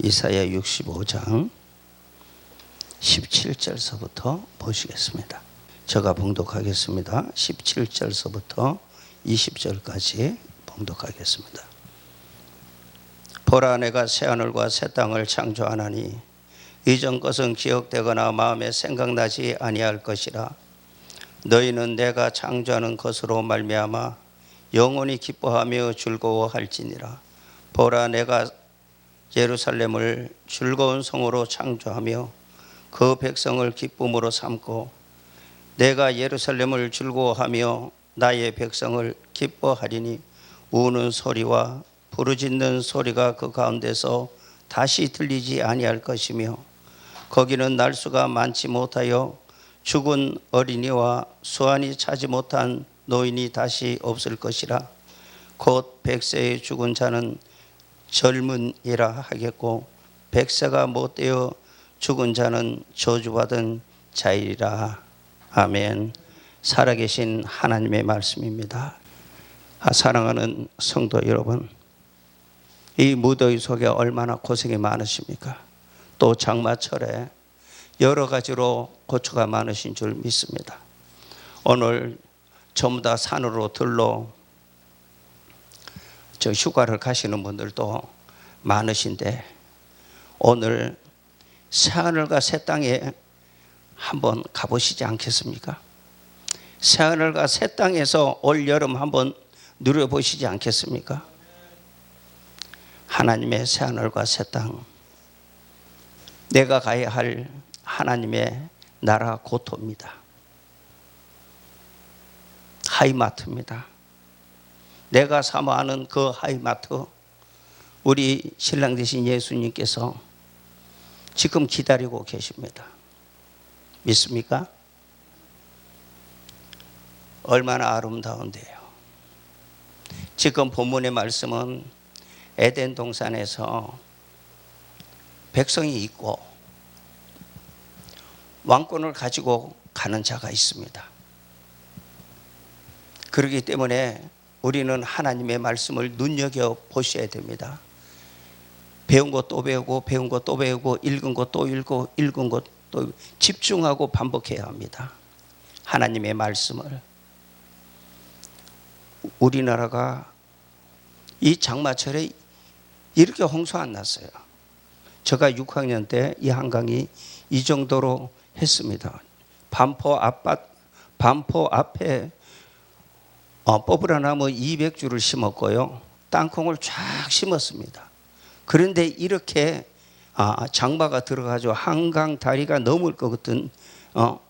이사야 65장 17절서부터 보시겠습니다. 제가 봉독하겠습니다. 17절서부터 20절까지 봉독하겠습니다. 보라, 내가 새하늘과 새 땅을 창조하나니 이전 것은 기억되거나 마음에 생각나지 아니할 것이라. 너희는 내가 창조하는 것으로 말미암아 영원히 기뻐하며 즐거워할지니라. 보라, 내가 예루살렘을 즐거운 성으로 창조하며 그 백성을 기쁨으로 삼고 내가 예루살렘을 즐거워하며 나의 백성을 기뻐하리니 우는 소리와 부르짖는 소리가 그 가운데서 다시 들리지 아니할 것이며 거기는 날수가 많지 못하여 죽은 어린이와 수완이 차지 못한 노인이 다시 없을 것이라. 곧 100세에 죽은 자는 젊은이라 하겠고 100세가 못되어 죽은 자는 저주받은 자이라. 아멘. 살아계신 하나님의 말씀입니다. 사랑하는 성도 여러분, 이 무더위 속에 얼마나 고생이 많으십니까? 또 장마철에 여러 가지로 고초가 많으신 줄 믿습니다. 오늘 전부 다 산으로 들러 휴가를 가시는 분들도 많으신데 오늘 새하늘과 새 땅에 한번 가보시지 않겠습니까? 새하늘과 새 땅에서 올 여름 한번 누려보시지 않겠습니까? 하나님의 새하늘과 새 땅, 내가 가야 할 하나님의 나라 고토입니다. 하이마트입니다. 내가 사모하는 그 하이마트, 우리 신랑 되신 예수님께서 지금 기다리고 계십니다. 믿습니까? 얼마나 아름다운데요. 지금 본문의 말씀은 에덴 동산에서 백성이 있고 왕권을 가지고 가는 자가 있습니다. 그렇기 때문에 우리는 하나님의 말씀을 눈여겨보셔야 됩니다. 배운 것 또 배우고 배운 것 또 배우고 읽은 것 또 읽고 읽은 것 또 집중하고 반복해야 합니다. 하나님의 말씀을. 우리나라가 이 장마철에 이렇게 홍수 안 났어요. 제가 6학년 때 이 한강이 이 정도로 했습니다. 반포 앞에 뽀브라 나무 200주를 심었고요. 땅콩을 쫙 심었습니다. 그런데 이렇게 장마가 들어가지고 한강 다리가 넘을 것 같은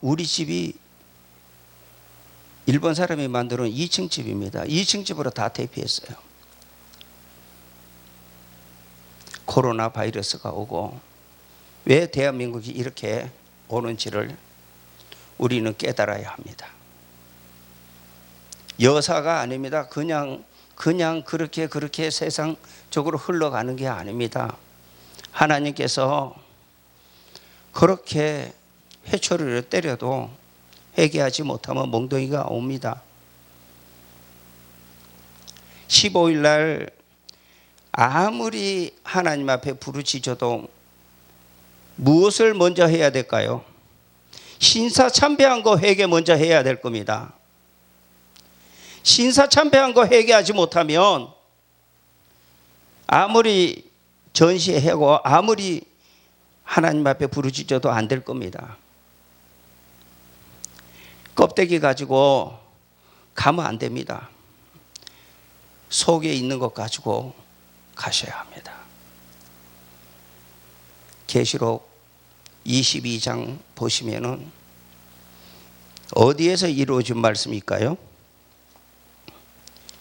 우리 집이 일본 사람이 만들어 2층 집입니다. 2층 집으로 다 대피했어요. 코로나 바이러스가 오고 왜 대한민국이 이렇게 오는지를 우리는 깨달아야 합니다. 여사가 아닙니다. 그냥 그렇게 세상적으로 흘러가는 게 아닙니다. 하나님께서 그렇게 회초리를 때려도 회개하지 못하면 몽둥이가 옵니다. 15일 날 아무리 하나님 앞에 부르짖어도 무엇을 먼저 해야 될까요? 신사참배한 거 회개 먼저 해야 될 겁니다. 신사참배한 거 회개하지 못하면 아무리 전시하고 아무리 하나님 앞에 부르짖어도 안 될 겁니다. 껍데기 가지고 가면 안 됩니다. 속에 있는 것 가지고 가셔야 합니다. 계시록 22장 보시면은 어디에서 이루어진 말씀일까요?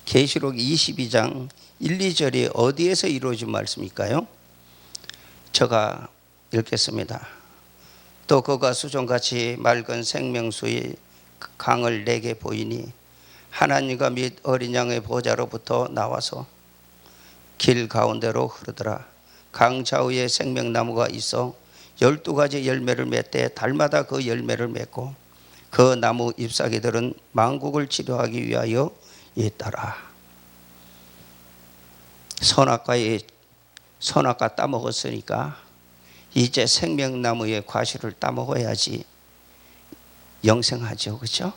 계시록 22장 1, 2절이 어디에서 이루어진 말씀일까요? 제가 읽겠습니다. 또 그가 수정같이 맑은 생명수의 강을 내게 보이니 하나님과 및 어린 양의 보좌로부터 나와서 길 가운데로 흐르더라. 강 좌우에 생명나무가 있어 12가지 열매를 맺되 달마다 그 열매를 맺고 그 나무 잎사귀들은 만국을 치료하기 위하여 있더라. 선악과의 선악과 따먹었으니까 이제 생명나무의 과실을 따먹어야지 영생하죠. 그렇죠?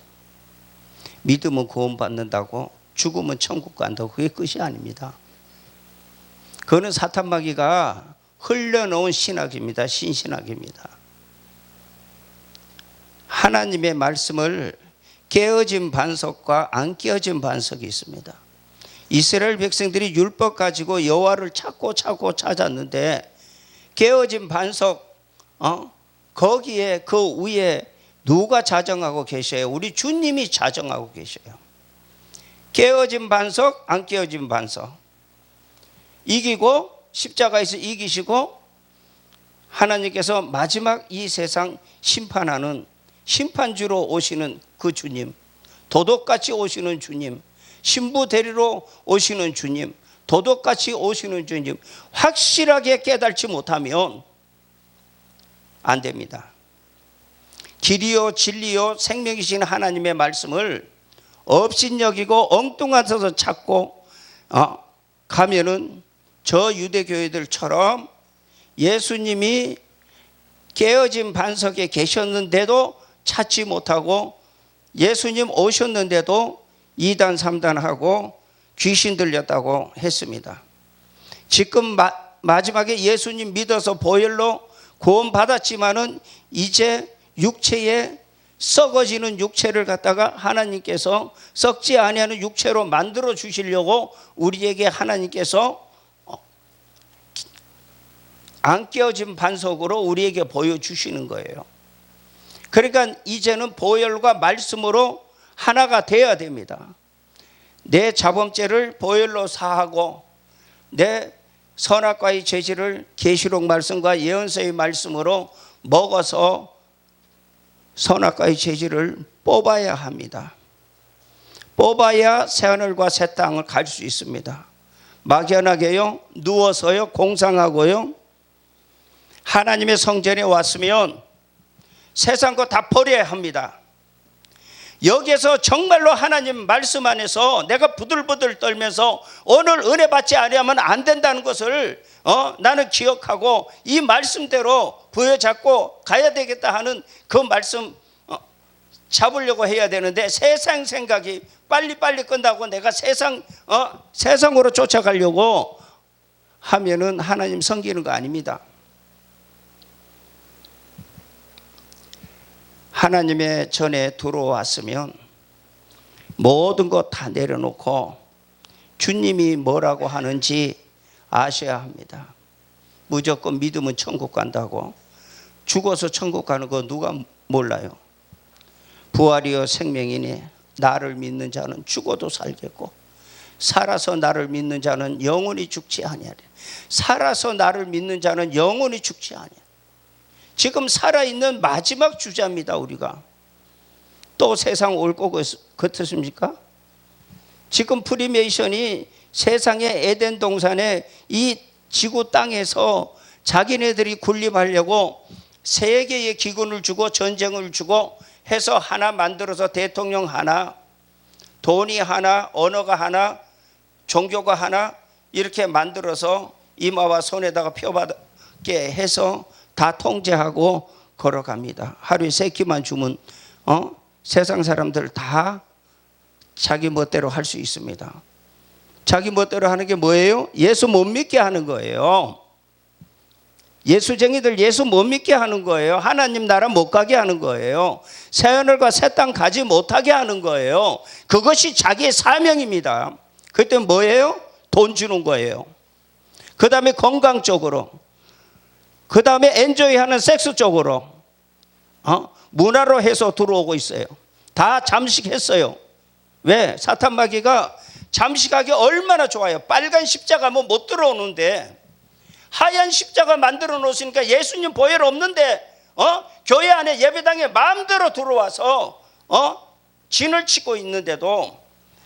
믿으면 구원받는다고 죽으면 천국 간다고 그게 끝이 아닙니다. 그거는 사탄마귀가 흘려놓은 신학입니다. 신신학입니다. 하나님의 말씀을 깨어진 반석과 안 깨어진 반석이 있습니다. 이스라엘 백성들이 율법 가지고 여호와를 찾고 찾았는데 깨어진 반석 거기에 그 위에 누가 자정하고 계셔요? 우리 주님이 자정하고 계셔요. 깨어진 반석, 안 깨어진 반석. 이기고 십자가에서 이기시고 하나님께서 마지막 이 세상 심판하는 심판주로 오시는 그 주님, 도둑같이 오시는 주님, 신부 데리러 오시는 주님, 도둑같이 오시는 주님, 확실하게 깨달지 못하면 안 됩니다. 길이요 진리요 생명이신 하나님의 말씀을 업신여기고 엉뚱한 데서 찾고 가면은 저 유대교회들처럼 예수님이 깨어진 반석에 계셨는데도 찾지 못하고 예수님 오셨는데도 2단 3단하고 귀신 들렸다고 했습니다. 지금 마지막에 예수님 믿어서 보혈로 구원 받았지만은 이제 육체에 썩어지는 육체를 갖다가 하나님께서 썩지 아니하는 육체로 만들어 주시려고 우리에게 하나님께서 안 깨어진 반석으로 우리에게 보여주시는 거예요. 그러니까 이제는 보혈과 말씀으로 하나가 되어야 됩니다. 내 자범죄를 보혈로 사하고 내 선악과의 죄질을 계시록 말씀과 예언서의 말씀으로 먹어서 선악과의 죄질을 뽑아야 합니다. 뽑아야 새하늘과 새 땅을 갈 수 있습니다. 막연하게요, 누워서요, 공상하고요, 하나님의 성전에 왔으면 세상 거 다 버려야 합니다. 여기에서 정말로 하나님 말씀 안에서 내가 부들부들 떨면서 오늘 은혜 받지 않으면 안 된다는 것을 나는 기억하고 이 말씀대로 부여잡고 가야 되겠다 하는 그 말씀 잡으려고 해야 되는데 세상 생각이 빨리빨리 끝나고 내가 세상으로 쫓아가려고 하면은 하나님 섬기는 거 아닙니다. 하나님의 전에 들어왔으면 모든 것 다 내려놓고 주님이 뭐라고 하는지 아셔야 합니다. 무조건 믿으면 천국 간다고 죽어서 천국 가는 거 누가 몰라요. 부활이요 생명이니 나를 믿는 자는 죽어도 살겠고 살아서 나를 믿는 자는 영원히 죽지 아니하리라. 살아서 나를 믿는 자는 영원히 죽지 아니하리라. 지금 살아있는 마지막 주자입니다. 우리가 또 세상 올 것 같으십니까? 지금 프리메이션이 세상의 에덴 동산에 이 지구 땅에서 자기네들이 군림하려고 세 개의 기근을 주고 전쟁을 주고 해서 하나 만들어서 대통령 하나, 돈이 하나, 언어가 하나, 종교가 하나 이렇게 만들어서 이마와 손에다가 표받게 해서 다 통제하고 걸어갑니다. 하루에 3끼만 주면 세상 사람들 다 자기 멋대로 할 수 있습니다. 자기 멋대로 하는 게 뭐예요? 예수 못 믿게 하는 거예요. 예수쟁이들 예수 못 믿게 하는 거예요. 하나님 나라 못 가게 하는 거예요. 새하늘과 새 땅 가지 못하게 하는 거예요. 그것이 자기의 사명입니다. 그때 뭐예요? 돈 주는 거예요. 그 다음에 건강 쪽으로, 그 다음에 엔조이하는 섹스 쪽으로 문화로 해서 들어오고 있어요. 다 잠식했어요. 왜? 사탄마귀가 잠식하기 얼마나 좋아요. 빨간 십자가면 못 들어오는데 하얀 십자가 만들어 놓으시니까 예수님 보혈 없는데 교회 안에 예배당에 마음대로 들어와서 진을 치고 있는데도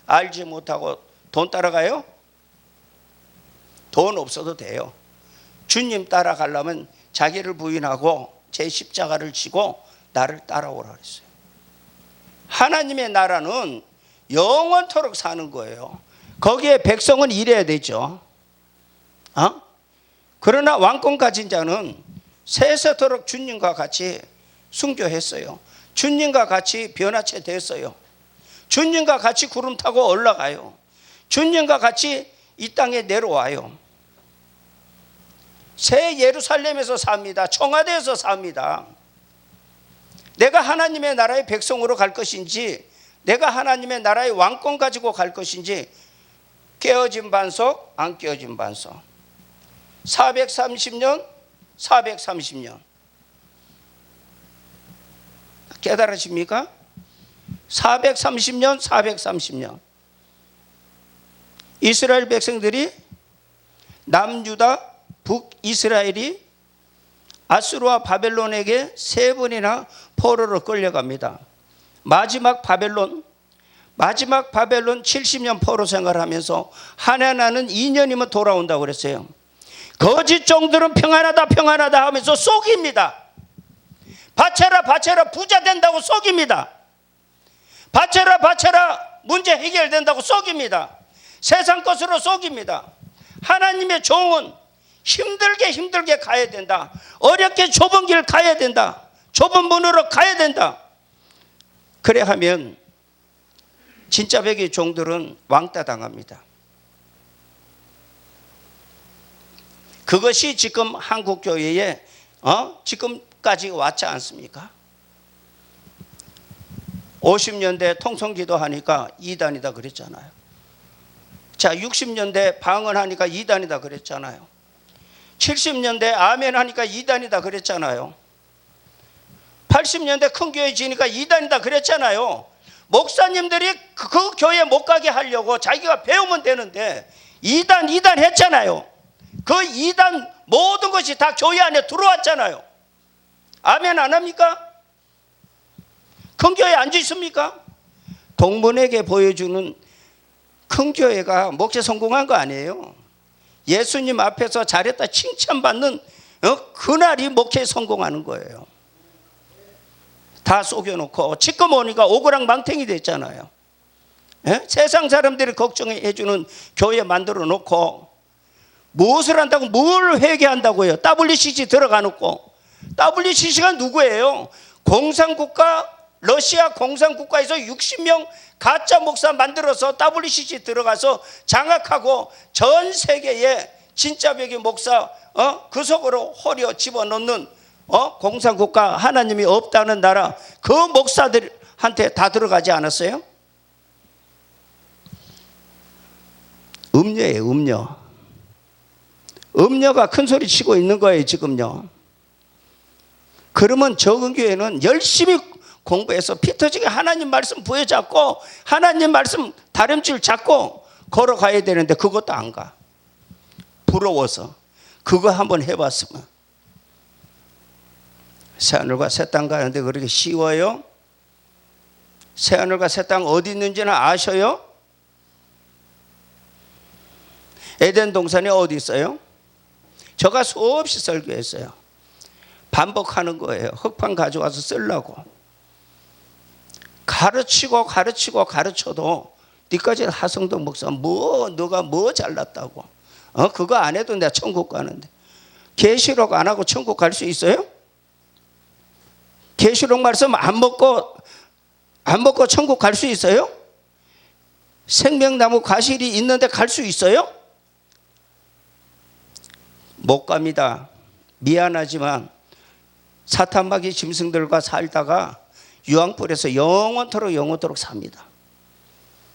알지 못하고 돈 따라가요? 돈 없어도 돼요. 주님 따라가려면 자기를 부인하고 제 십자가를 지고 나를 따라오라 그랬어요. 하나님의 나라는 영원토록 사는 거예요. 거기에 백성은 일해야 되죠. 그러나 왕권 가진 자는 세세토록 주님과 같이 순교했어요. 주님과 같이 변화체 됐어요. 주님과 같이 구름 타고 올라가요. 주님과 같이 이 땅에 내려와요. 새 예루살렘에서 삽니다. 청와대에서 삽니다. 내가 하나님의 나라의 백성으로 갈 것인지, 내가 하나님의 나라의 왕권 가지고 갈 것인지, 깨어진 반석, 안 깨어진 반석. 430년, 430년. 깨달으십니까? 430년, 430년. 이스라엘 백성들이 남유다, 북이스라엘이 아수르와 바벨론에게 3번이나 포로로 끌려갑니다. 마지막 바벨론 70년 포로 생활하면서 하나나는 2년이면 돌아온다고 그랬어요. 거짓 종들은 평안하다 하면서 속입니다. 바쳐라 부자 된다고 속입니다. 바쳐라 문제 해결된다고 속입니다. 세상 것으로 속입니다. 하나님의 종은 힘들게 가야 된다. 어렵게 좁은 길 가야 된다. 좁은 문으로 가야 된다. 그래 하면 진짜 백의 종들은 왕따 당합니다. 그것이 지금 한국 교회에 지금까지 왔지 않습니까? 50년대 통성기도 하니까 2단이다 그랬잖아요. 자, 60년대 방언하니까 2단이다 그랬잖아요. 70년대 아멘 하니까 2단이다 그랬잖아요. 80년대 큰 교회 지니까 2단이다 그랬잖아요. 목사님들이 그 교회 못 가게 하려고 자기가 배우면 되는데 2단 했잖아요. 그 2단 모든 것이 다 교회 안에 들어왔잖아요. 아멘 안 합니까? 큰 교회 앉아 있습니까? 동문에게 보여주는 큰 교회가 목회 성공한 거 아니에요. 예수님 앞에서 잘했다 칭찬받는 그날이 목회 성공하는 거예요. 다 속여놓고 지금 오니까 오그랑 망탱이 됐잖아요. 세상 사람들이 걱정해 주는 교회 만들어 놓고 무엇을 한다고 뭘 회개한다고요? WCC 들어가 놓고. WCC가 누구예요? 공산국가, 러시아 공산국가에서 60명 가짜 목사 만들어서 WCC 들어가서 장악하고 전 세계에 진짜 백의 목사 그 속으로 호려 집어넣는 공산국가, 하나님이 없다는 나라, 그 목사들한테 다 들어가지 않았어요? 음녀예요, 음녀. 음녀가 큰 소리 치고 있는 거예요, 지금요. 그러면 적은 교회는 열심히 공부해서 피 터지게 하나님 말씀 부여잡고 하나님 말씀 다림줄 잡고 걸어가야 되는데 그것도 안 가. 부러워서. 그거 한번 해봤으면. 새하늘과 새 땅 가는데 그렇게 쉬워요? 새하늘과 새 땅 어디 있는지는 아셔요? 에덴 동산이 어디 있어요? 저가 수없이 설교했어요. 반복하는 거예요. 흙판 가져와서 쓰려고. 가르쳐도 니까지 하성도 목사 너가 뭐 잘났다고. 그거 안 해도 내가 천국 가는데. 계시록 안 하고 천국 갈 수 있어요? 계시록 말씀 안 먹고 천국 갈 수 있어요? 생명나무 과실이 있는데 갈 수 있어요? 못 갑니다. 미안하지만 사탄마귀 짐승들과 살다가 유황불에서 영원토록 삽니다.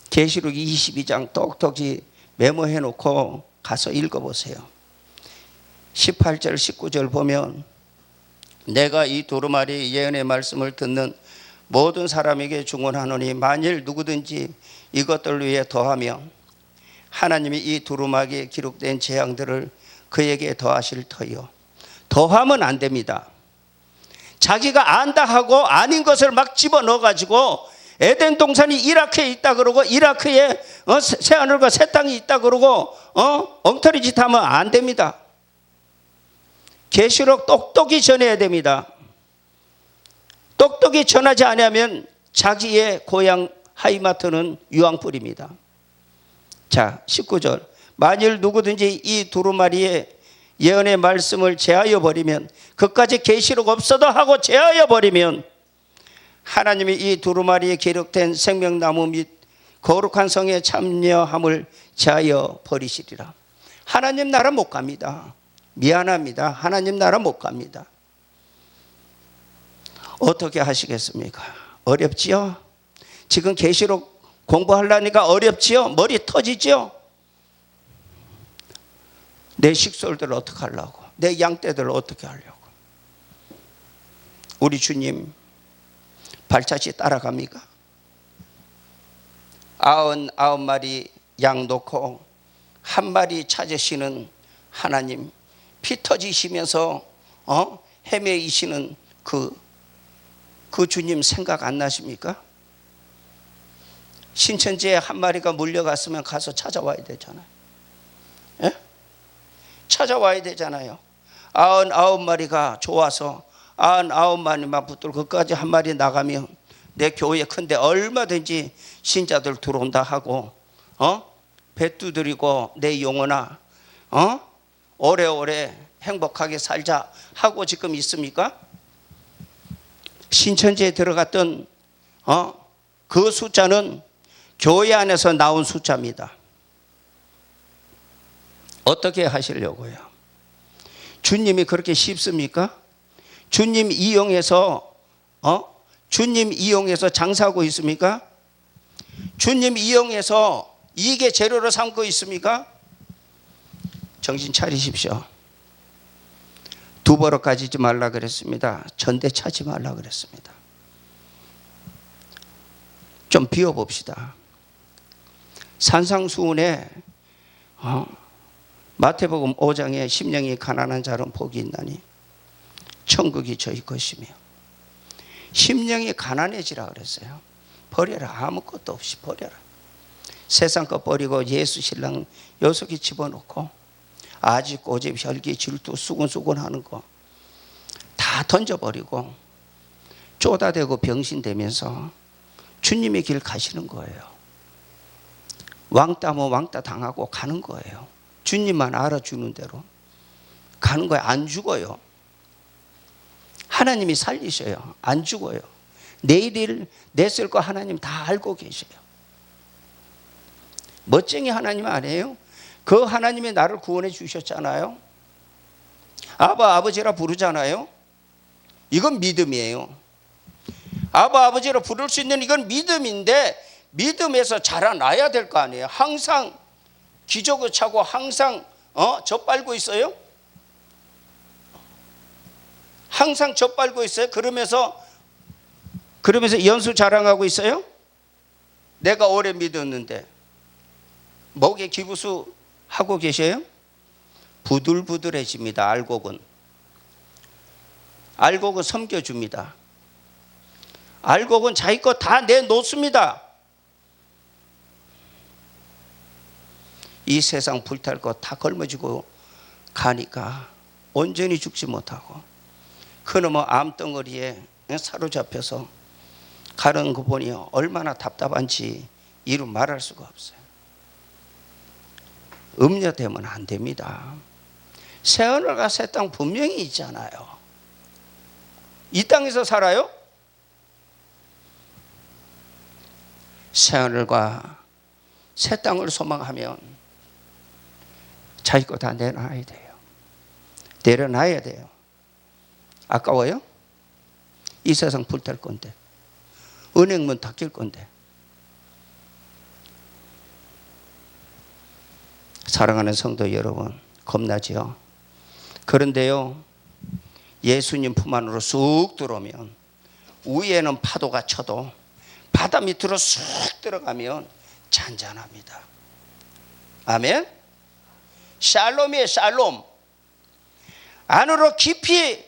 계시록 22장 똑똑히 메모해 놓고 가서 읽어보세요. 18절 19절 보면 내가 이 두루마리 예언의 말씀을 듣는 모든 사람에게 중언하노니 만일 누구든지 이것들 위에 더하면 하나님이 이 두루마리에 기록된 재앙들을 그에게 더하실 터요. 더하면 안 됩니다. 자기가 안다 하고 아닌 것을 막 집어넣어 가지고 에덴 동산이 이라크에 있다 그러고 이라크에 새하늘과 새 땅이 있다 그러고 엉터리 짓 하면 안 됩니다. 계시록 똑똑히 전해야 됩니다. 똑똑히 전하지 않으면 자기의 고향 하이마트는 유황불입니다. 자, 19절. 만일 누구든지 이 두루마리에 예언의 말씀을 제하여 버리면, 그까지 계시록 없어도 하고 제하여 버리면 하나님이 이 두루마리에 기록된 생명나무 및 거룩한 성에 참여함을 제하여 버리시리라. 하나님 나라 못 갑니다. 미안합니다. 하나님 나라 못 갑니다. 어떻게 하시겠습니까? 어렵지요? 지금 계시록 공부하려니까 어렵지요? 머리 터지지요? 내 식솔들 어떻게 하려고? 내 양떼들 어떻게 하려고? 우리 주님 발자취 따라갑니까? 99마리 양 놓고 한 마리 찾으시는 하나님, 피 터지시면서 헤매이시는 그 주님 생각 안 나십니까? 신천지에 한 마리가 물려갔으면 가서 찾아와야 되잖아요. 예? 찾아와야 되잖아요. 99마리가 좋아서 99마리만 붙들고 그까지 한 마리 나가면 내 교회 큰데 얼마든지 신자들 들어온다 하고 배 두드리고 내 영혼아 오래오래 행복하게 살자 하고 지금 있습니까? 신천지에 들어갔던 그 숫자는 교회 안에서 나온 숫자입니다. 어떻게 하시려고요? 주님이 그렇게 쉽습니까? 주님 이용해서 장사하고 있습니까? 주님 이용해서 이익의 재료로 삼고 있습니까? 정신 차리십시오. 두 버릇 가지지 말라 그랬습니다. 전대 차지 말라 그랬습니다. 좀 비워봅시다. 산상수훈에 마태복음 5장에 심령이 가난한 자는 복이 있나니 천국이 저희 것이며, 심령이 가난해지라 그랬어요. 버려라. 아무것도 없이 버려라. 세상 것 버리고 예수 신랑 여석이 집어넣고 아직 고집 혈기 질투 수군수군 하는 거 다 던져버리고 쪼다대고 병신되면서 주님의 길 가시는 거예요. 왕따 뭐 왕따 당하고 가는 거예요. 주님만 알아주는 대로 가는 거예요. 안 죽어요. 하나님이 살리셔요. 안 죽어요. 내일 냈을 거 하나님 다 알고 계셔요. 멋쟁이 하나님 아니에요? 그 하나님이 나를 구원해 주셨잖아요. 아버지라 부르잖아요. 이건 믿음이에요. 아버지라 부를 수 있는 이건 믿음인데, 믿음에서 자라나야 될 거 아니에요. 항상 기저귀 차고 항상 젖빨고 있어요. 항상 젖빨고 있어요. 그러면서 연수 자랑하고 있어요. 내가 오래 믿었는데 목에 기부수 하고 계셔요? 부들부들해집니다. 알곡은 섬겨줍니다. 알곡은 자기 거 다 내놓습니다. 이 세상 불탈 거 다 걸머지고 가니까 온전히 죽지 못하고 그놈의 암덩어리에 사로잡혀서 가는 거 보니 얼마나 답답한지 이루 말할 수가 없어요. 음녀되면 안 됩니다. 새하늘과 새 땅 분명히 있잖아요. 이 땅에서 살아요? 새하늘과 새 땅을 소망하면 자기 거 다 내놔야 돼요. 내려놔야 돼요. 아까워요? 이 세상 불탈 건데, 은행문 닫힐 건데. 사랑하는 성도 여러분, 겁나지요? 그런데요, 예수님 품 안으로 쑥 들어오면 위에는 파도가 쳐도 바다 밑으로 쑥 들어가면 잔잔합니다. 아멘? 샬롬이에요. 샬롬. 안으로 깊이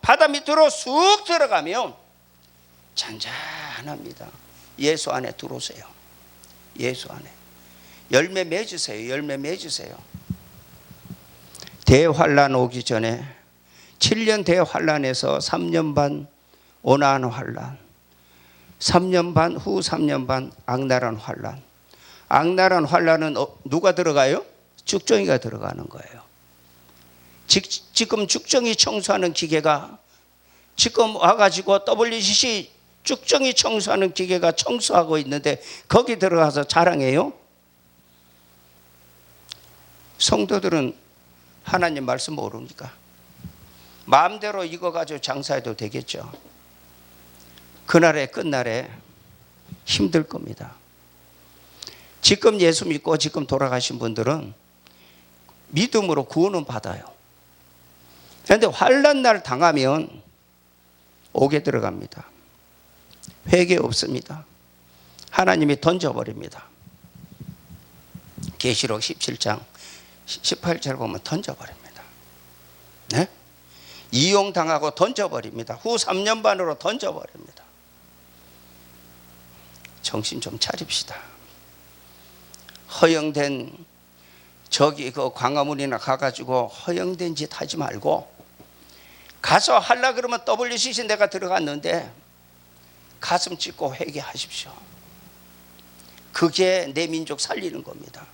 바다 밑으로 쑥 들어가면 잔잔합니다. 예수 안에 들어오세요. 예수 안에 열매 맺으세요. 열매 맺으세요. 대환란 오기 전에 7년 대환란에서 3년 반 온화한 환란, 3년 반 후 3년 반 악랄한 환란. 악랄한 환란은 누가 들어가요? 죽정이가 들어가는 거예요. 지금 죽정이 청소하는 기계가 지금 와가지고 WCC 죽정이 청소하는 기계가 청소하고 있는데 거기 들어가서 자랑해요? 성도들은 하나님 말씀 모르니까 마음대로 이거 가지고 장사해도 되겠죠. 그날의 끝날에 힘들 겁니다. 지금 예수 믿고 지금 돌아가신 분들은 믿음으로 구원은 받아요. 그런데 환난 날 당하면 옥에 들어갑니다. 회개 없습니다. 하나님이 던져버립니다. 계시록 17장 18절 보면 던져버립니다. 네? 이용당하고 던져버립니다. 후 3년 반으로 던져버립니다. 정신 좀 차립시다. 허영된 저기 그 광화문이나 가가지고 허영된 짓 하지 말고 가서 하려 그러면 WCC 내가 들어갔는데 가슴 찢고 회개하십시오. 그게 내 민족 살리는 겁니다.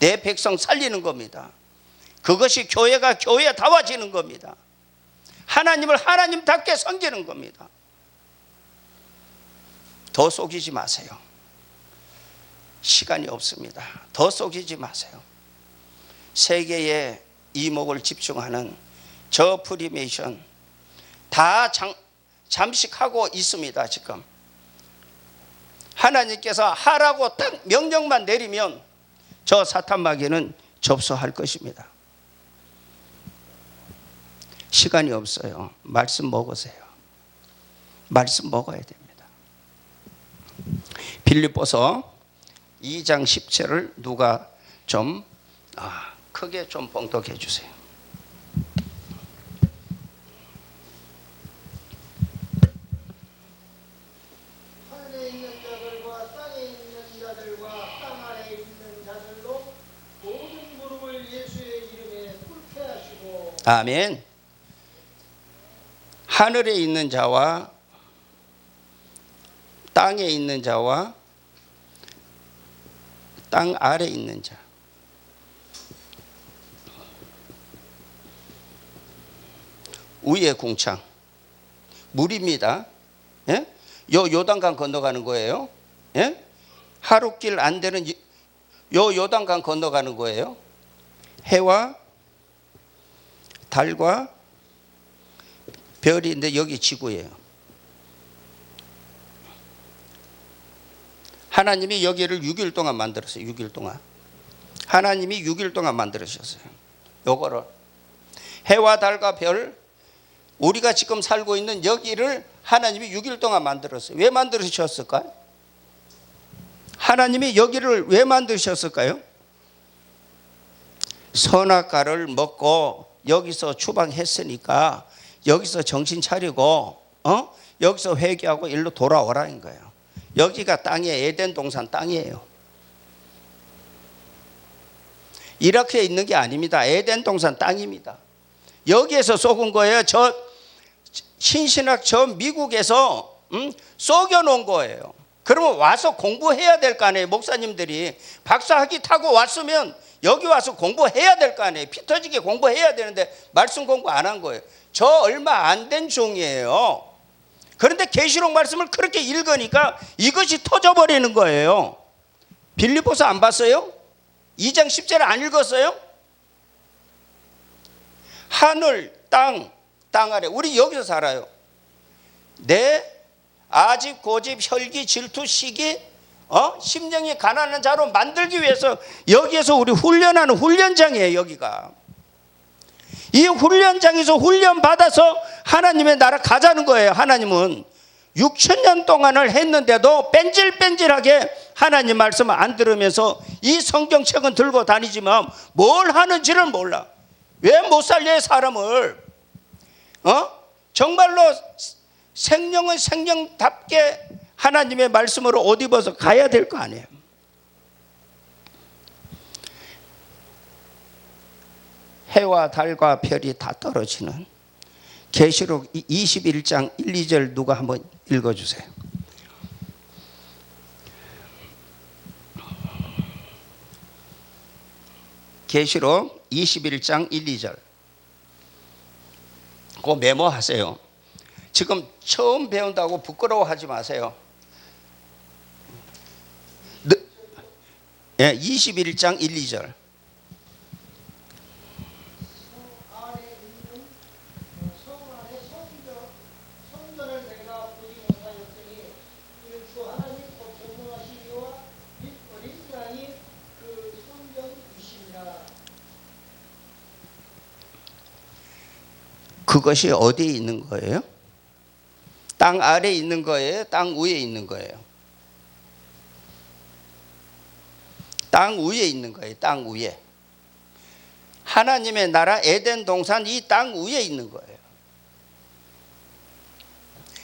내 백성 살리는 겁니다. 그것이 교회가 교회다워지는 겁니다. 하나님을 하나님답게 섬기는 겁니다. 더 속이지 마세요. 시간이 없습니다. 더 속이지 마세요. 세계의 이목을 집중하는 저 프리메이션 다 잠식하고 있습니다. 지금 하나님께서 하라고 딱 명령만 내리면 저 사탄 마귀는 접수할 것입니다. 시간이 없어요. 말씀 먹으세요. 말씀 먹어야 됩니다. 빌립보서 2장 10절을 누가 좀 크게 좀 봉독해 주세요. 하늘에 있는 자들과 땅에 있는 자들과 땅 아래에 있는 자들로 모든 무릎을 예수의 이름에 꿇게 하시고. 아멘. 하늘에 있는 자와 땅에 있는 자와 땅 아래에 있는 자. 위에 궁창 물입니다. 예? 요단강 건너가는 거예요. 예? 하루길 안 되는 요단강 건너가는 거예요. 해와 달과 별인데 여기 지구예요. 하나님이 여기를 6일 동안 만들었어요. 6일 동안. 하나님이 6일 동안 만들으셨어요. 요거를 해와 달과 별, 우리가 지금 살고 있는 여기를 하나님이 6일 동안 만들었어요. 왜 만드셨을까요? 하나님이 여기를 왜 만드셨을까요? 선악과를 먹고 여기서 추방했으니까 여기서 정신 차리고 여기서 회개하고 일로 돌아오라는 거예요. 여기가 땅이에요. 에덴 동산 땅이에요. 이렇게 있는 게 아닙니다. 에덴 동산 땅입니다. 여기에서 쏘은 거예요. 저 신신학 저 미국에서 쏘겨놓은 거예요. 그러면 와서 공부해야 될 거 아니에요. 목사님들이 박사학위 타고 왔으면 여기 와서 공부해야 될 거 아니에요. 피 터지게 공부해야 되는데 말씀 공부 안 한 거예요. 저 얼마 안 된 종이에요. 그런데 계시록 말씀을 그렇게 읽으니까 이것이 터져버리는 거예요. 빌립보서 안 봤어요? 2장 10절 안 읽었어요? 하늘, 땅 아래 우리 여기서 살아요. 내 아집, 고집, 혈기, 질투, 시기 심령이 가난한 자로 만들기 위해서 여기에서 우리 훈련하는 훈련장이에요. 여기가 이 훈련장에서 훈련 받아서 하나님의 나라 가자는 거예요. 하나님은 6,000년 동안을 했는데도 뺀질뺀질하게 하나님 말씀을 안 들으면서 이 성경책은 들고 다니지만 뭘 하는지를 몰라. 왜 못 살려요 사람을? 정말로 생명은 생명답게 하나님의 말씀으로 옷 입어서 가야 될 거 아니에요. 해와 달과 별이 다 떨어지는 계시록 21장 1, 2절 누가 한번 읽어주세요. 계시록 21장 1, 2절 그거 메모하세요. 지금 처음 배운다고 부끄러워하지 마세요. 21장 1, 2절. 성 안에 성전을 내가 보지 못하였으니 이는 주 하나님 곧 전능하신 이와 어린 양이 그 성전이시니라. 그것이 어디에 있는 거예요? 땅 아래에 있는 거예요? 땅 위에 있는 거예요? 땅 위에 있는 거예요. 땅 위에. 하나님의 나라 에덴 동산 이 땅 위에 있는 거예요.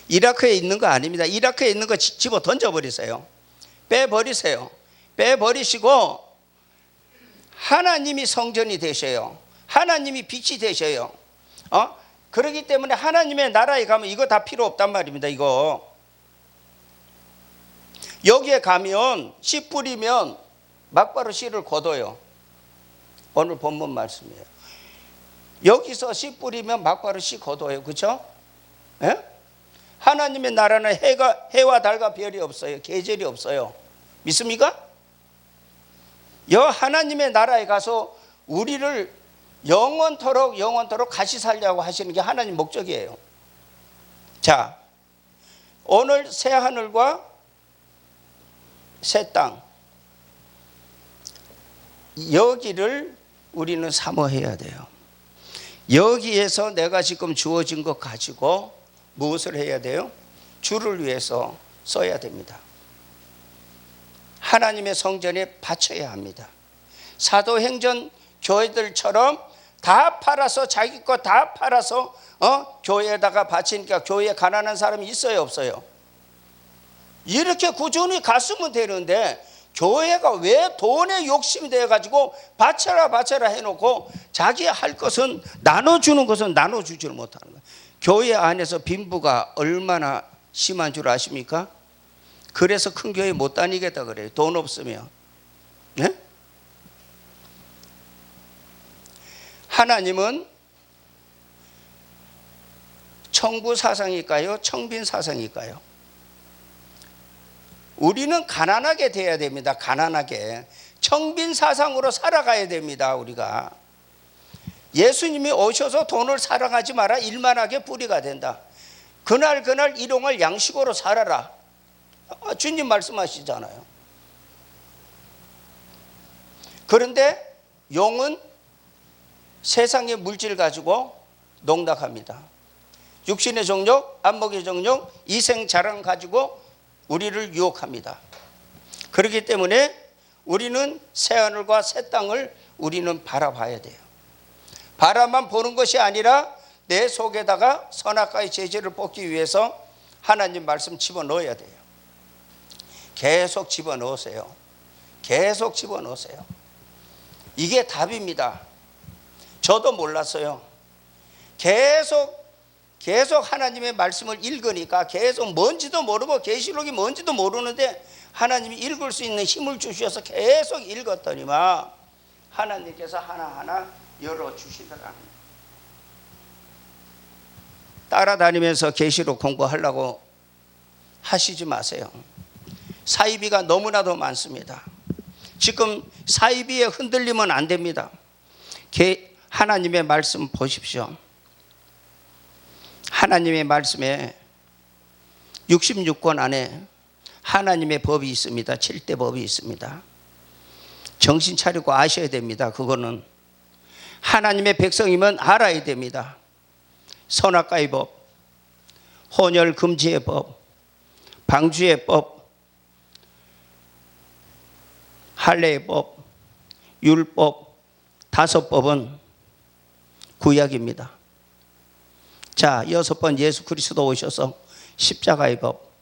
이라크에 있는 거 아닙니다. 이라크에 있는 거 집어 던져버리세요. 빼버리세요. 빼버리시고 하나님이 성전이 되셔요. 하나님이 빛이 되셔요. 그렇기 때문에 하나님의 나라에 가면 이거 다 필요 없단 말입니다. 이거 여기에 가면 씨 뿌리면 막바로 씨를 거둬요. 오늘 본문 말씀이에요. 여기서 씨 뿌리면 막바로 씨 거둬요. 그렇죠? 예? 하나님의 나라는 해와 달과 별이 없어요. 계절이 없어요. 믿습니까? 하나님의 나라에 가서 우리를 영원토록 같이 살려고 하시는 게 하나님 목적이에요. 자, 오늘 새 하늘과 새 땅, 여기를 우리는 사모해야 돼요. 여기에서 내가 지금 주어진 것 가지고 무엇을 해야 돼요? 주를 위해서 써야 됩니다. 하나님의 성전에 바쳐야 합니다. 사도행전 교회들처럼 다 팔아서 자기 거 다 팔아서 교회에다가 바치니까 교회에 가난한 사람이 있어요, 없어요? 이렇게 꾸준히 갔으면 되는데 교회가 왜 돈에 욕심이 되어가지고 바쳐라 해놓고 자기 할 것은 나눠주는 것은 나눠주지를 못하는 거예요. 교회 안에서 빈부가 얼마나 심한 줄 아십니까? 그래서 큰 교회 못 다니겠다 그래요. 돈 없으면. 네? 하나님은 청부 사상일까요? 청빈 사상일까요? 우리는 가난하게 돼야 됩니다. 가난하게. 청빈 사상으로 살아가야 됩니다. 우리가. 예수님이 오셔서 돈을 사랑하지 마라. 일만하게 뿌리가 된다. 그날 일용할 양식으로 살아라. 주님 말씀하시잖아요. 그런데 용은 세상의 물질 가지고 농락합니다. 육신의 정욕, 안목의 정욕, 이생 자랑 가지고 우리를 유혹합니다. 그렇기 때문에 우리는 새하늘과 새 땅을 우리는 바라봐야 돼요. 바라만 보는 것이 아니라 내 속에다가 선악과의 재질을 뽑기 위해서 하나님 말씀 집어넣어야 돼요. 계속 집어넣으세요. 계속 집어넣으세요. 이게 답입니다. 저도 몰랐어요. 계속 하나님의 말씀을 읽으니까 계속 뭔지도 모르고 계시록이 뭔지도 모르는데 하나님이 읽을 수 있는 힘을 주셔서 계속 읽었더니만 하나님께서 하나하나 열어주시더라. 따라다니면서 계시록 공부하려고 하시지 마세요. 사이비가 너무나도 많습니다. 지금 사이비에 흔들리면 안 됩니다. 하나님의 말씀 보십시오. 하나님의 말씀에 66권 안에 하나님의 법이 있습니다. 7대 법이 있습니다. 정신 차리고 아셔야 됩니다. 그거는 하나님의 백성이면 알아야 됩니다. 선악과의 법, 혼혈 금지의 법, 방주의 법, 할례의 법, 율법, 5법은 구약입니다. 자, 6번 예수 그리스도 오셔서 십자가의 법,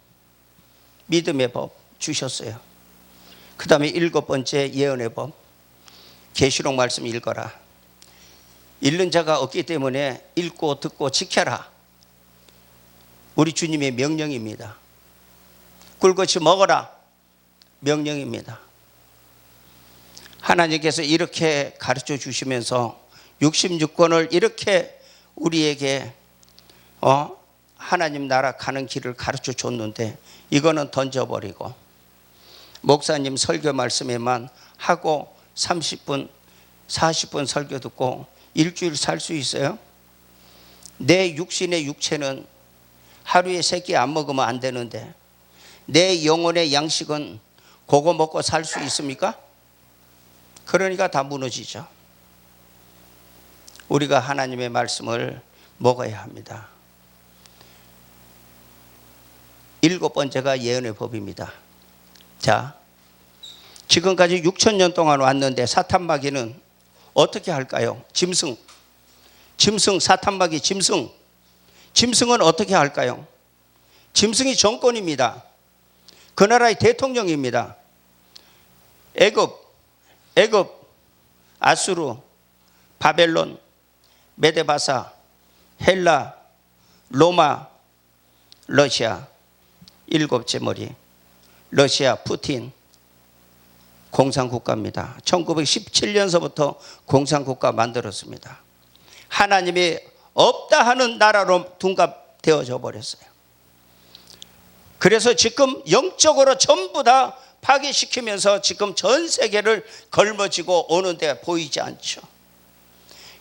믿음의 법 주셨어요. 그 다음에 7번째 예언의 법, 계시록 말씀 읽어라. 읽는 자가 없기 때문에 읽고 듣고 지켜라. 우리 주님의 명령입니다. 꿀같이 먹어라. 명령입니다. 하나님께서 이렇게 가르쳐 주시면서 66권을 이렇게 우리에게 하나님 나라 가는 길을 가르쳐 줬는데 이거는 던져버리고 목사님 설교 말씀에만 하고 30분 40분 설교 듣고 일주일 살 수 있어요? 내 육신의 육체는 하루에 3끼 안 먹으면 안 되는데 내 영혼의 양식은 그거 먹고 살 수 있습니까? 그러니까 다 무너지죠. 우리가 하나님의 말씀을 먹어야 합니다. 7번째가 예언의 법입니다. 자, 지금까지 6,000년 동안 왔는데 사탄마귀는 어떻게 할까요? 짐승, 사탄마귀 짐승은 어떻게 할까요? 짐승이 정권입니다. 그 나라의 대통령입니다. 애굽, 아수르, 바벨론, 메데바사, 헬라, 로마, 러시아, 7째 머리 러시아 푸틴 공산국가입니다. 1917년서부터 공산국가 만들었습니다. 하나님이 없다 하는 나라로 둔갑되어져 버렸어요. 그래서 지금 영적으로 전부 다 파괴시키면서 지금 전 세계를 걸머지고 오는데 보이지 않죠.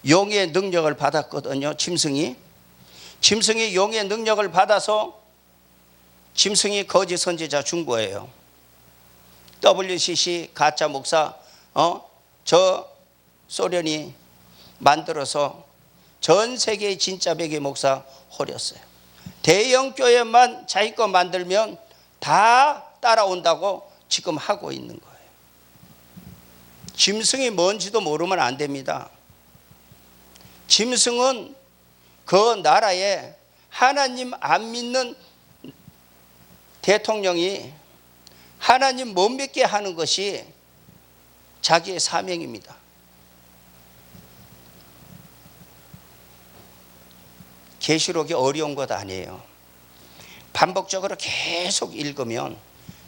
용의 능력을 받았거든요. 짐승이 용의 능력을 받아서 짐승이 거짓 선지자 준 거예요. WCC 가짜 목사 저 소련이 만들어서 전 세계의 진짜 백의 목사 호렸어요. 대형 교회만 자기 거 만들면 다 따라온다고 지금 하고 있는 거예요. 짐승이 뭔지도 모르면 안 됩니다. 짐승은 그 나라에 하나님 안 믿는 대통령이 하나님 못 믿게 하는 것이 자기의 사명입니다. 계시록이 어려운 것 아니에요. 반복적으로 계속 읽으면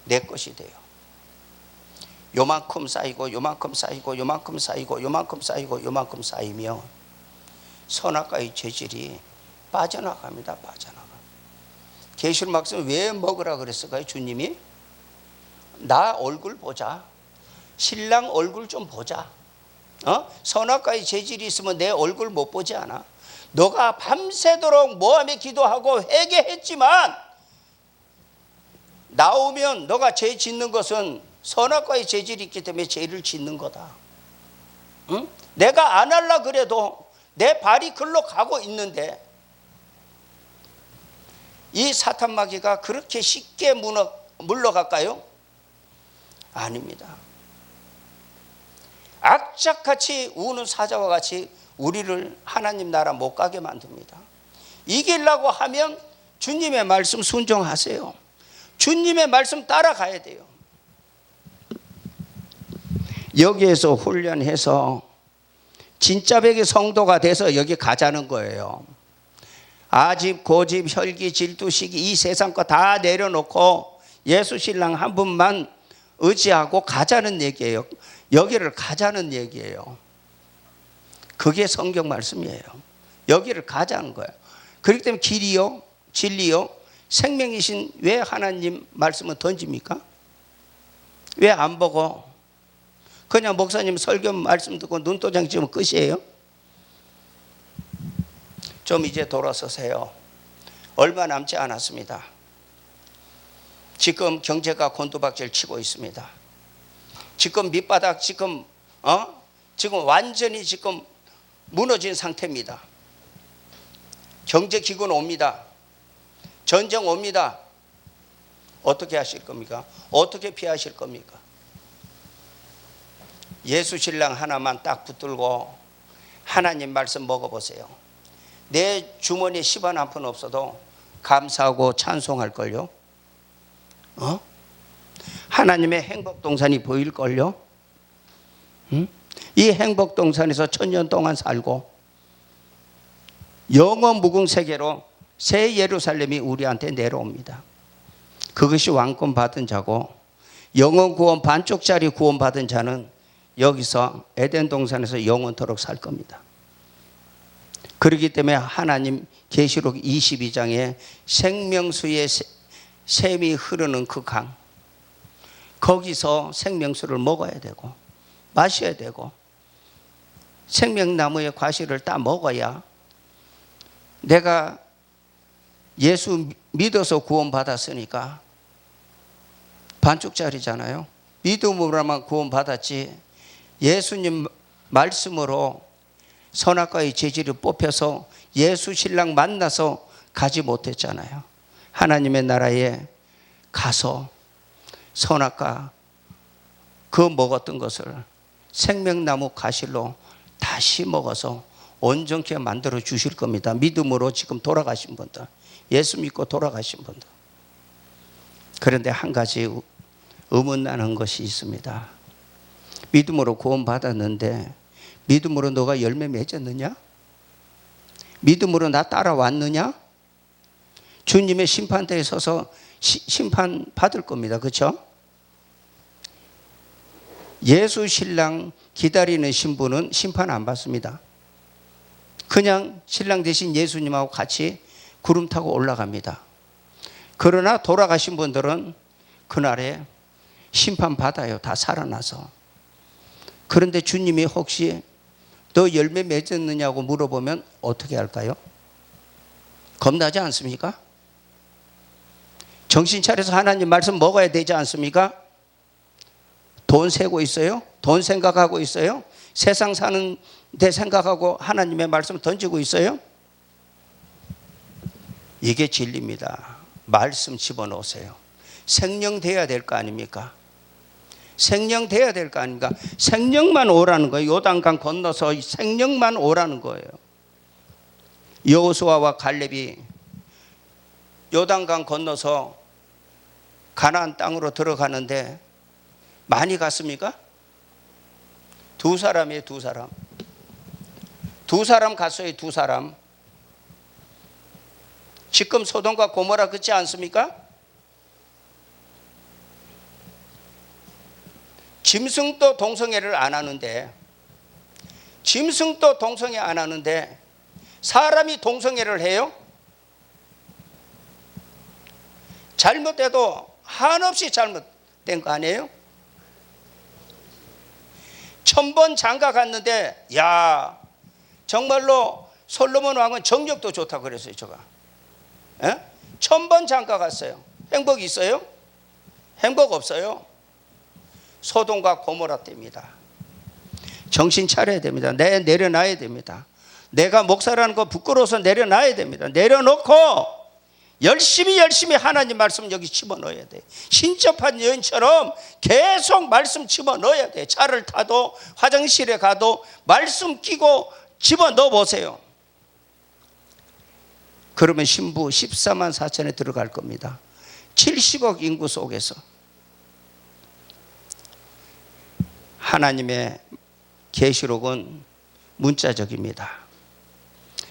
내 것이 돼요. 요만큼 쌓이고 요만큼 쌓이고 요만큼 쌓이고 요만큼 쌓이고 요만큼 쌓이면 선악과의 재질이 빠져나갑니다. 빠져나가. 계시록 말씀 왜 먹으라 그랬을까요? 주님이 나 얼굴 보자. 신랑 얼굴 좀 보자. 선악과의 재질이 있으면 내 얼굴 못 보지 않아? 너가 밤새도록 모함에 기도하고 회개했지만 나오면 너가 죄 짓는 것은 선악과의 재질이 있기 때문에 죄를 짓는 거다. 응? 내가 안 하려 그래도 내 발이 글로 가고 있는데 이 사탄마귀가 그렇게 쉽게 물러갈까요? 아닙니다. 악착같이 우는 사자와 같이 우리를 하나님 나라 못 가게 만듭니다. 이기려고 하면 주님의 말씀 순종하세요. 주님의 말씀 따라가야 돼요. 여기에서 훈련해서 진짜 백의 성도가 돼서 여기 가자는 거예요. 아집, 고집, 혈기, 질투, 시기 이 세상 거 다 내려놓고 예수 신랑 한 분만 의지하고 가자는 얘기예요. 여기를 가자는 얘기예요. 그게 성경 말씀이에요. 여기를 가자는 거예요. 그렇기 때문에 길이요, 진리요, 생명이신 왜 하나님 말씀을 던집니까? 왜 안 보고 그냥 목사님 설교 말씀 듣고 눈도장 찍으면 끝이에요? 좀 이제 돌아서세요. 얼마 남지 않았습니다. 지금 경제가 곤두박질 치고 있습니다. 지금 밑바닥 지금 완전히 지금 무너진 상태입니다. 경제기근 옵니다. 전쟁 옵니다. 어떻게 하실 겁니까? 어떻게 피하실 겁니까? 예수 신랑 하나만 딱 붙들고 하나님 말씀 먹어보세요. 내 주머니에 10원 한 푼 없어도 감사하고 찬송할걸요. 하나님의 행복동산이 보일걸요. 이 행복동산에서 1000년 동안 살고 영원 무궁세계로 새 예루살렘이 우리한테 내려옵니다. 그것이 왕권 받은 자고 영원 구원 반쪽짜리 구원 받은 자는 여기서 에덴 동산에서 영원토록 살 겁니다. 그렇기 때문에 하나님 계시록 22장에 생명수의 샘이 흐르는 그 강, 거기서 생명수를 먹어야 되고 마셔야 되고 생명나무의 과실을 따 먹어야 내가 예수 믿어서 구원받았으니까 반쪽짜리잖아요. 믿음으로만 구원받았지 예수님 말씀으로 선악과의 재질을 뽑혀서 예수 신랑 만나서 가지 못했잖아요. 하나님의 나라에 가서 선악과 그 먹었던 것을 생명나무 가실로 다시 먹어서 온전케 만들어 주실 겁니다. 믿음으로 지금 돌아가신 분들, 예수 믿고 돌아가신 분들. 그런데 한 가지 의문나는 것이 있습니다. 믿음으로 구원받았는데 믿음으로 너가 열매 맺었느냐? 믿음으로 나 따라왔느냐? 주님의 심판대에 서서 심판 받을 겁니다. 그렇죠? 예수 신랑 기다리는 신부는 심판 안 받습니다. 그냥 신랑 대신 예수님하고 같이 구름 타고 올라갑니다. 그러나 돌아가신 분들은 그날에 심판 받아요. 다 살아나서. 그런데 주님이 혹시 너 열매 맺었느냐고 물어보면 어떻게 할까요? 겁나지 않습니까? 정신 차려서 하나님 말씀 먹어야 되지 않습니까? 돈 세고 있어요? 돈 생각하고 있어요? 세상 사는 데 생각하고 하나님의 말씀 던지고 있어요? 이게 진리입니다. 말씀 집어넣으세요. 생명돼야 될 거 아닙니까? 생명돼야 될 거 아닙니까? 생명만 오라는 거예요. 요단강 건너서 생명만 오라는 거예요. 여호수아와 갈렙이 요단강 건너서 가나안 땅으로 들어가는데 많이 갔습니까? 두 사람이에요. 두 사람. 두 사람 갔어요. 두 사람. 지금 소돔과 고모라 그렇지 않습니까? 짐승도 동성애를 안 하는데, 짐승도 동성애 안 하는데 사람이 동성애를 해요? 잘못돼도 한없이 잘못된 거 아니에요? 1000번 장가 갔는데 야 정말로 솔로몬 왕은 정력도 좋다고 그랬어요. 제가 1000번 장가 갔어요. 행복 있어요? 행복 없어요. 소돔과 고모라 때입니다. 정신 차려야 됩니다. 내려놔야 됩니다. 내가 목사라는 거 부끄러워서 내려놔야 됩니다. 내려놓고 열심히 하나님 말씀 여기 집어넣어야 돼. 신접한 여인처럼 계속 말씀 집어넣어야 돼. 차를 타도 화장실에 가도 말씀 끼고 집어넣어 보세요. 그러면 신부 14만 4천에 들어갈 겁니다. 70억 인구 속에서. 하나님의 계시록은 문자적입니다.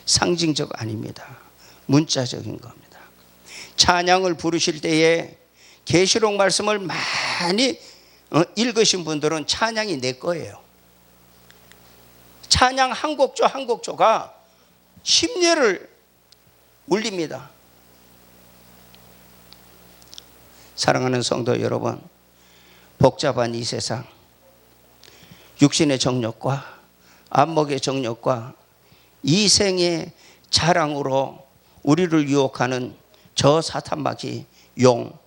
상징적 아닙니다. 문자적인 겁니다. 찬양을 부르실 때에 계시록 말씀을 많이 읽으신 분들은 찬양이 내 거예요. 찬양 한 곡조 한 곡조가 심려를 울립니다. 사랑하는 성도 여러분, 복잡한 이 세상, 육신의 정욕과 안목의 정욕과 이생의 자랑으로 우리를 유혹하는 저 사탄마귀, 용,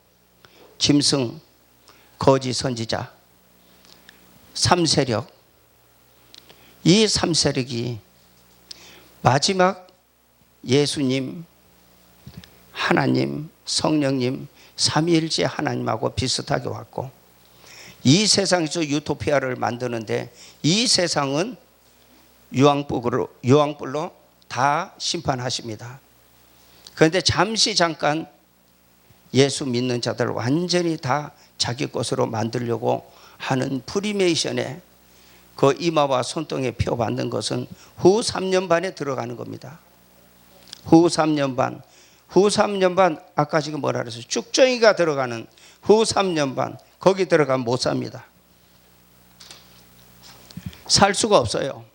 짐승, 거짓 선지자, 삼세력, 이 삼세력이 마지막 예수님, 하나님, 성령님, 삼위일체 하나님하고 비슷하게 왔고, 이 세상에서 유토피아를 만드는데 이 세상은 유황불로 다 심판하십니다. 그런데 잠깐 예수 믿는 자들을 완전히 다 자기 것으로 만들려고 하는 프리메이션에 그 이마와 손등에 표 받는 것은 후 3년 반에 들어가는 겁니다. 후 3년 반. 후 3년 반, 아까 지금 뭐라 그랬어요? 쭉정이가 들어가는 후 3년 반. 거기 들어가면 못 삽니다. 살 수가 없어요.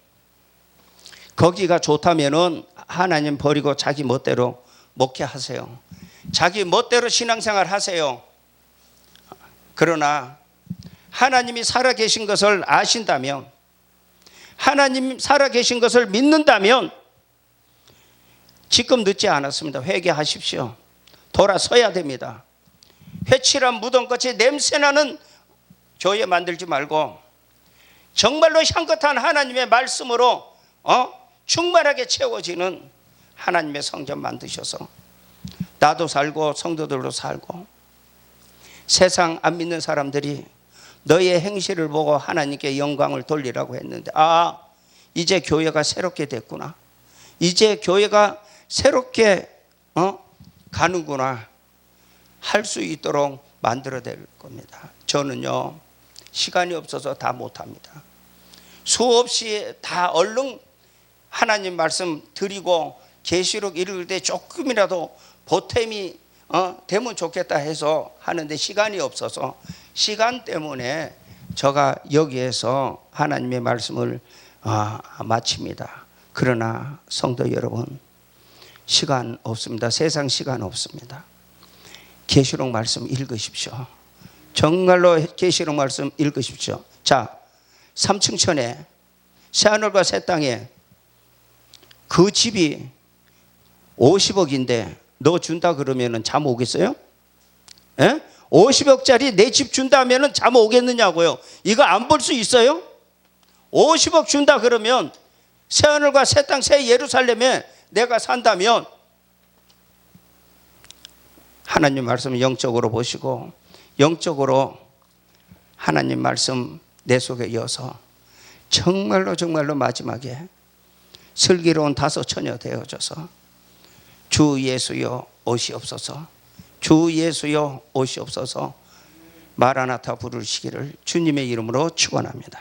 거기가 좋다면은 하나님 버리고 자기 멋대로 목회하세요. 자기 멋대로 신앙생활 하세요. 그러나 하나님이 살아계신 것을 아신다면, 하나님 살아계신 것을 믿는다면 지금 늦지 않았습니다. 회개하십시오. 돌아서야 됩니다. 회칠한 무덤같이 냄새나는 교회 만들지 말고 정말로 향긋한 하나님의 말씀으로 충만하게 채워지는 하나님의 성전 만드셔서 나도 살고 성도들도 살고, 세상 안 믿는 사람들이 너의 행실을 보고 하나님께 영광을 돌리라고 했는데, 이제 교회가 새롭게 됐구나, 이제 교회가 새롭게 가는구나 할 수 있도록 만들어야 될 겁니다. 저는요, 시간이 없어서 다 못합니다. 수없이 다 얼른 하나님 말씀 드리고 계시록 읽을 때 조금이라도 보탬이 되면 좋겠다 해서 하는데 시간이 없어서, 시간 때문에 제가 여기에서 하나님의 말씀을 마칩니다. 그러나 성도 여러분, 시간 없습니다. 세상 시간 없습니다. 계시록 말씀 읽으십시오. 정말로 계시록 말씀 읽으십시오. 자, 3층 천에 새하늘과 새 땅에 그 집이 50억인데 너 준다 그러면 잠 오겠어요? 예? 50억짜리 내 집 준다 하면 잠 오겠느냐고요. 이거 안 볼 수 있어요? 50억 준다 그러면 새하늘과 새 땅 새 예루살렘에 내가 산다면, 하나님 말씀 영적으로 보시고 영적으로 하나님 말씀 내 속에 이어서 정말로 마지막에 슬기로운 다섯 처녀 되어져서 주 예수여 오시옵소서, 주 예수여 오시옵소서 마라나타 부르시기를 주님의 이름으로 축원합니다.